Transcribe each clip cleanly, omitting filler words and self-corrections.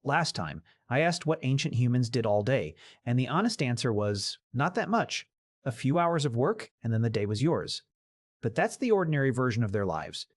Last time, I asked what ancient humans did all day, and the honest answer was not that much. A few hours of work, and then the day was yours. But that's the ordinary version of their lives.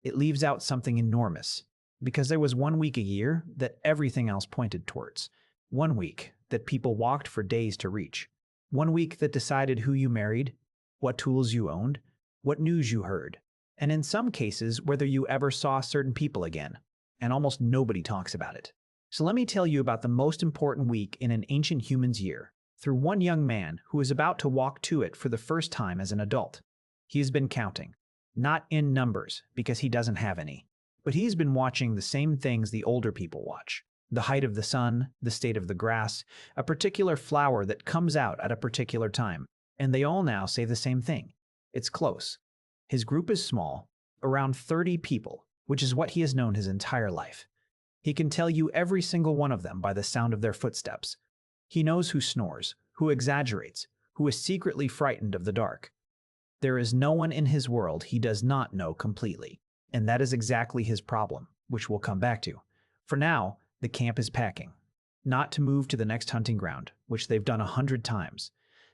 It leaves out something enormous, because there was 1 week a year that everything else pointed towards. 1 week that people walked for days to reach. 1 week that decided who you married, what tools you owned, what news you heard, and in some cases whether you ever saw certain people again. And almost nobody talks about it. So let me tell you about the most important week in an ancient human's year, through one young man who is about to walk to it for the first time as an adult. He has been counting, not in numbers because he doesn't have any, but he's been watching the same things the older people watch. The height of the sun, the state of the grass, a particular flower that comes out at a particular time, and they all now say the same thing. It's close. His group is small, around 30 people, which is what he has known his entire life. He can tell you every single one of them by the sound of their footsteps. He knows who snores, who exaggerates, who is secretly frightened of the dark. There is no one in his world he does not know completely, and that is exactly his problem, which we'll come back to. For now, the camp is packing, not to move to the next hunting ground, which they've done 100 times.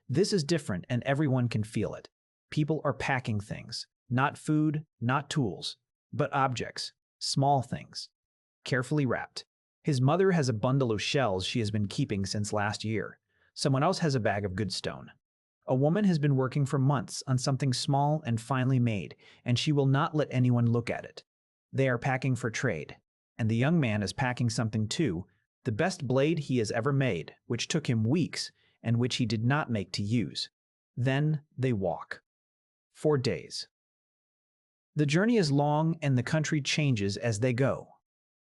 This is different and everyone can feel it. People are packing things, not food, not tools, but objects, small things, carefully wrapped. His mother has a bundle of shells she has been keeping since last year. Someone else has a bag of good stone. A woman has been working for months on something small and finely made, and she will not let anyone look at it. They are packing for trade, and the young man is packing something too, the best blade he has ever made, which took him weeks and which he did not make to use. Then they walk. 4 days. The journey is long and the country changes as they go.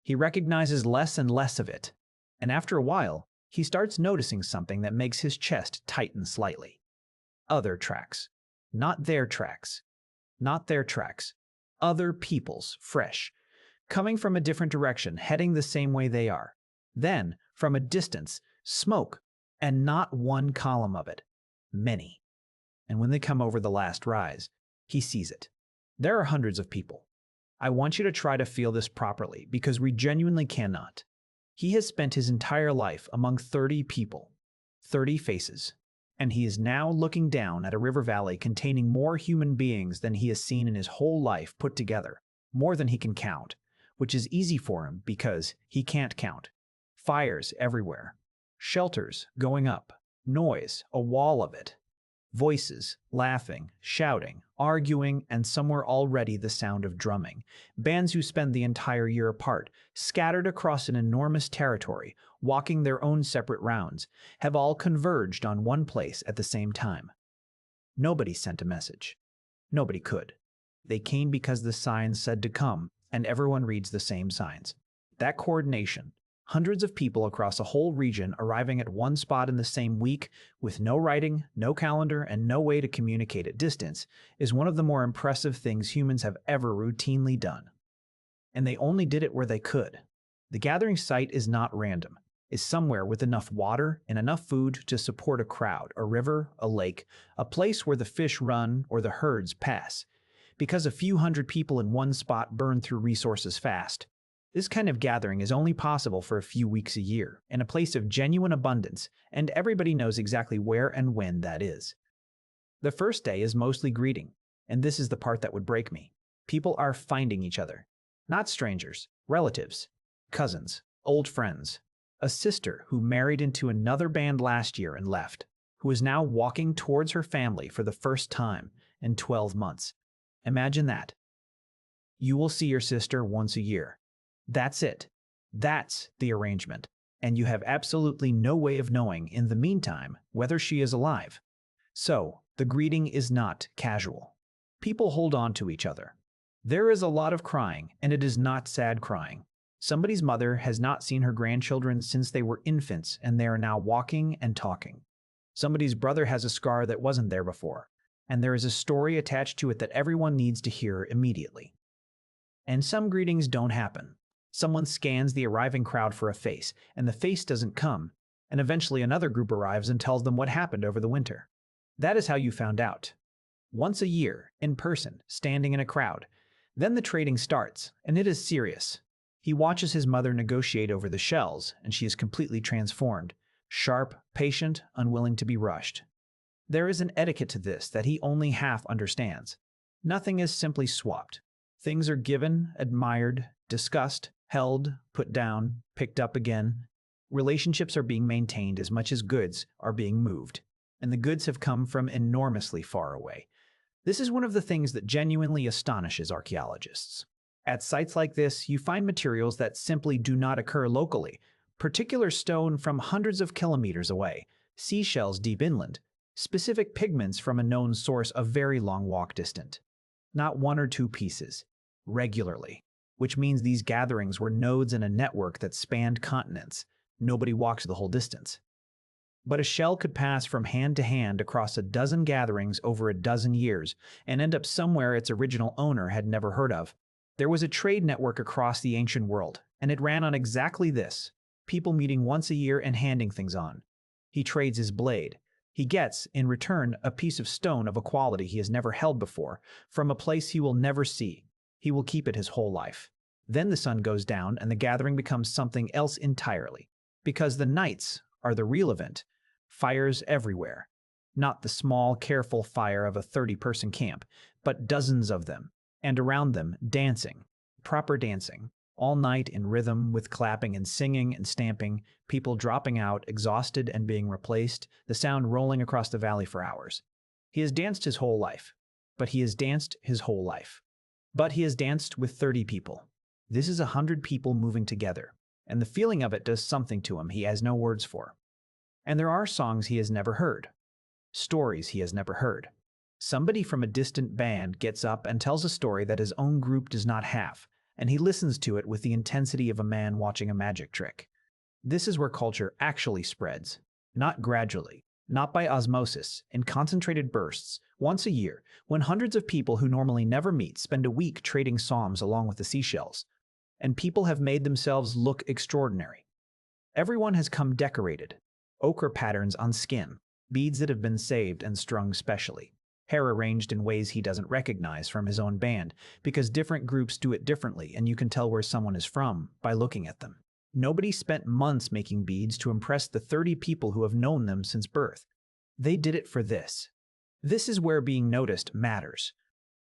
He recognizes less and less of it, and after a while, he starts noticing something that makes his chest tighten slightly. Other tracks. Not their tracks. Not their tracks. Other people's, fresh. Coming from a different direction, heading the same way they are. Then, from a distance, smoke, and not one column of it. Many. And when they come over the last rise, he sees it. There are hundreds of people. I want you to try to feel this properly because we genuinely cannot. He has spent his entire life among 30 people, 30 faces, and he is now looking down at a river valley containing more human beings than he has seen in his whole life put together, more than he can count, which is easy for him because he can't count. Fires everywhere, shelters going up, noise, a wall of it. Voices, laughing, shouting, arguing, and somewhere already the sound of drumming. Bands who spend the entire year apart, scattered across an enormous territory, walking their own separate rounds, have all converged on one place at the same time. Nobody sent a message. Nobody could. They came because the signs said to come, and everyone reads the same signs. That coordination, hundreds of people across a whole region arriving at one spot in the same week with no writing, no calendar, and no way to communicate at distance is one of the more impressive things humans have ever routinely done. And they only did it where they could. The gathering site is not random, is somewhere with enough water and enough food to support a crowd, a river, a lake, a place where the fish run or the herds pass. Because a few hundred people in one spot burn through resources fast, this kind of gathering is only possible for a few weeks a year, in a place of genuine abundance, and everybody knows exactly where and when that is. The first day is mostly greeting, and this is the part that would break me. People are finding each other. Not strangers, relatives, cousins, old friends. A sister who married into another band last year and left, who is now walking towards her family for the first time in 12 months. Imagine that. You will see your sister once a year. That's it. That's the arrangement. And you have absolutely no way of knowing in the meantime whether she is alive. So, the greeting is not casual. People hold on to each other. There is a lot of crying, and it is not sad crying. Somebody's mother has not seen her grandchildren since they were infants, and they are now walking and talking. Somebody's brother has a scar that wasn't there before, and there is a story attached to it that everyone needs to hear immediately. And some greetings don't happen. Someone scans the arriving crowd for a face, and the face doesn't come, and eventually another group arrives and tells them what happened over the winter. That is how you found out. Once a year, in person, standing in a crowd. Then the trading starts, and it is serious. He watches his mother negotiate over the shells, and she is completely transformed, sharp, patient, unwilling to be rushed. There is an etiquette to this that he only half understands. Nothing is simply swapped. Things are given, admired, discussed, held, put down, picked up again. Relationships are being maintained as much as goods are being moved, and the goods have come from enormously far away. This is one of the things that genuinely astonishes archaeologists. At sites like this, you find materials that simply do not occur locally, particular stone from hundreds of kilometers away, seashells deep inland, specific pigments from a known source a very long walk distant. Not one or two pieces, regularly, which means these gatherings were nodes in a network that spanned continents. Nobody walked the whole distance. But a shell could pass from hand to hand across a dozen gatherings over a dozen years and end up somewhere its original owner had never heard of. There was a trade network across the ancient world, and it ran on exactly this: people meeting once a year and handing things on. He trades his blade. He gets, in return, a piece of stone of a quality he has never held before, from a place he will never see. He will keep it his whole life. Then the sun goes down and the gathering becomes something else entirely. Because the nights are the real event. Fires everywhere. Not the small, careful fire of a 30-person camp, but dozens of them, and around them, dancing. Proper dancing. All night in rhythm, with clapping and singing and stamping, people dropping out, exhausted and being replaced, the sound rolling across the valley for hours. He has danced his whole life. But he has danced his whole life. But he has danced with 30 people. This is 100 people moving together. And the feeling of it does something to him he has no words for. And there are songs he has never heard. Stories he has never heard. Somebody from a distant band gets up and tells a story that his own group does not have, and he listens to it with the intensity of a man watching a magic trick. This is where culture actually spreads. Not gradually, not by osmosis, in concentrated bursts, once a year, when hundreds of people who normally never meet spend a week trading psalms along with the seashells. And people have made themselves look extraordinary. Everyone has come decorated. Ochre patterns on skin, beads that have been saved and strung specially, hair arranged in ways he doesn't recognize from his own band, because different groups do it differently and you can tell where someone is from by looking at them. Nobody spent months making beads to impress the 30 people who have known them since birth. They did it for this. This is where being noticed matters.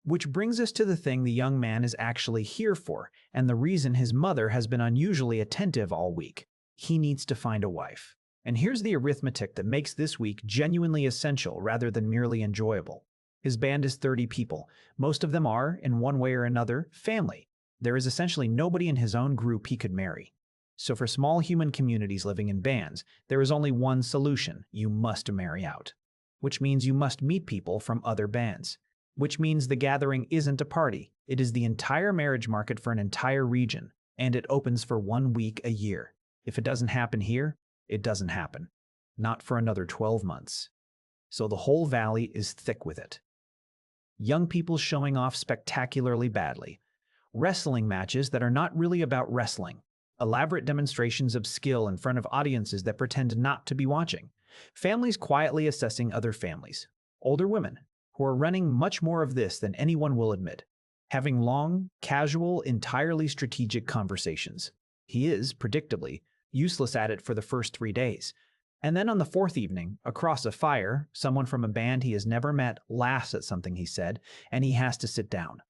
Which brings us to the thing the young man is actually here for, and the reason his mother has been unusually attentive all week. He needs to find a wife. And here's the arithmetic that makes this week genuinely essential rather than merely enjoyable. His band is 30 people. Most of them are, in one way or another, family. There is essentially nobody in his own group he could marry. So for small human communities living in bands, there is only one solution: you must marry out. Which means you must meet people from other bands. Which means the gathering isn't a party. It is the entire marriage market for an entire region, and it opens for 1 week a year. If it doesn't happen here, it doesn't happen. Not for another 12 months. So the whole valley is thick with it. Young people showing off spectacularly badly. Wrestling matches that are not really about wrestling. Elaborate demonstrations of skill in front of audiences that pretend not to be watching. Families quietly assessing other families. Older women, who are running much more of this than anyone will admit, having long, casual, entirely strategic conversations. He is, predictably, useless at it for the first 3 days. And then on the 4th evening, across a fire, someone from a band he has never met laughs at something he said, and he has to sit down.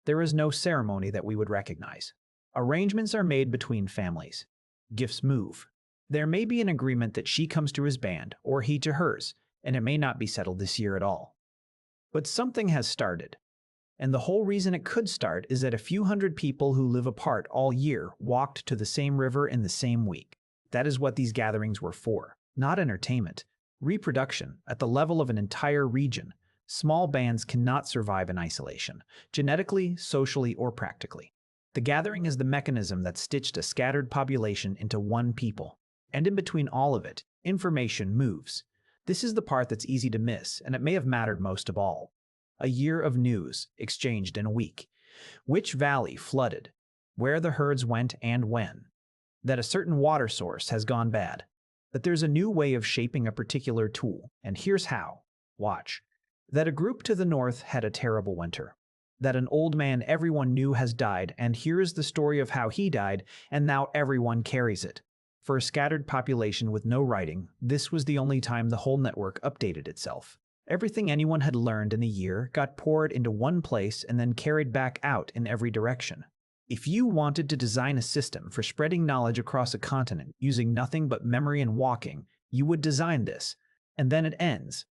There is no ceremony that we would recognize. Arrangements are made between families. Gifts move. There may be an agreement that she comes to his band, or he to hers, and it may not be settled this year at all. But something has started. And the whole reason it could start is that a few hundred people who live apart all year walked to the same river in the same week. That is what these gatherings were for. Not entertainment. Reproduction at the level of an entire region. Small bands cannot survive in isolation, genetically, socially, or practically. The gathering is the mechanism that stitched a scattered population into one people. And in between all of it, information moves. This is the part that's easy to miss, and it may have mattered most of all. A year of news, exchanged in a week. Which valley flooded, where the herds went and when. That a certain water source has gone bad. That there's a new way of shaping a particular tool, and here's how. Watch. That a group to the north had a terrible winter. That an old man everyone knew has died, and here's the story of how he died, and now everyone carries it. For a scattered population with no writing, this was the only time the whole network updated itself. Everything anyone had learned in a year got poured into one place and then carried back out in every direction. If you wanted to design a system for spreading knowledge across a continent using nothing but memory and walking, you would design this. And then it ends.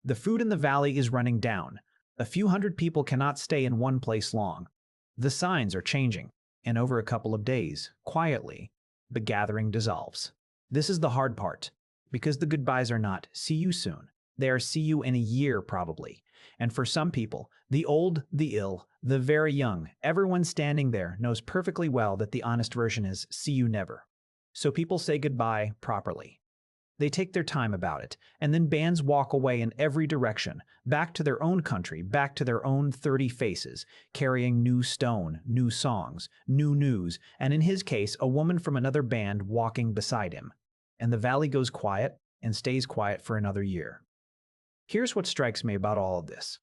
The food in the valley is running down. A few hundred people cannot stay in one place long. The signs are changing, and over a couple of days, quietly, the gathering dissolves. This is the hard part, because the goodbyes are not "see you soon." They are "see you in a year," probably. And for some people, the old, the ill, the very young, everyone standing there knows perfectly well that the honest version is "see you never." So people say goodbye properly. They take their time about it, and then bands walk away in every direction, back to their own country, back to their own 30 faces, carrying new stone, new songs, new news, and in his case, a woman from another band walking beside him. And the valley goes quiet and stays quiet for another year. Here's what strikes me about all of this.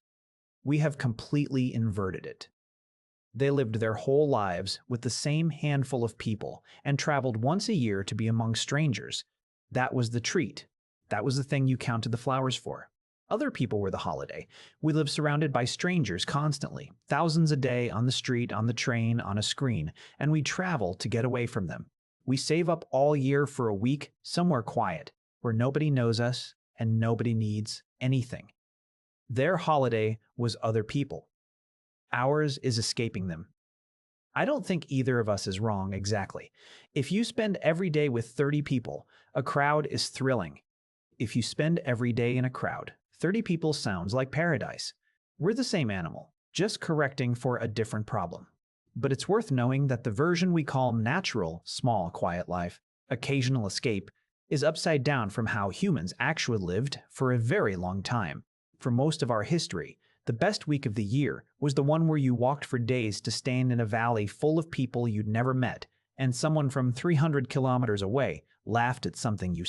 We have completely inverted it. They lived their whole lives with the same handful of people and traveled once a year to be among strangers. That was the treat. That was the thing you counted the flowers for. Other people were the holiday. We live surrounded by strangers constantly, thousands a day on the street, on the train, on a screen, and we travel to get away from them. We save up all year for a week somewhere quiet, where nobody knows us and nobody needs anything. Their holiday was other people. Ours is escaping them. I don't think either of us is wrong exactly. If you spend every day with 30 people, a crowd is thrilling. If you spend every day in a crowd, 30 people sounds like paradise. We're the same animal, just correcting for a different problem. But it's worth knowing that the version we call natural, small, quiet life, occasional escape, is upside down from how humans actually lived for a very long time. For most of our history, the best week of the year was the one where you walked for days to stand in a valley full of people you'd never met, and someone from 300 kilometers away laughed at something you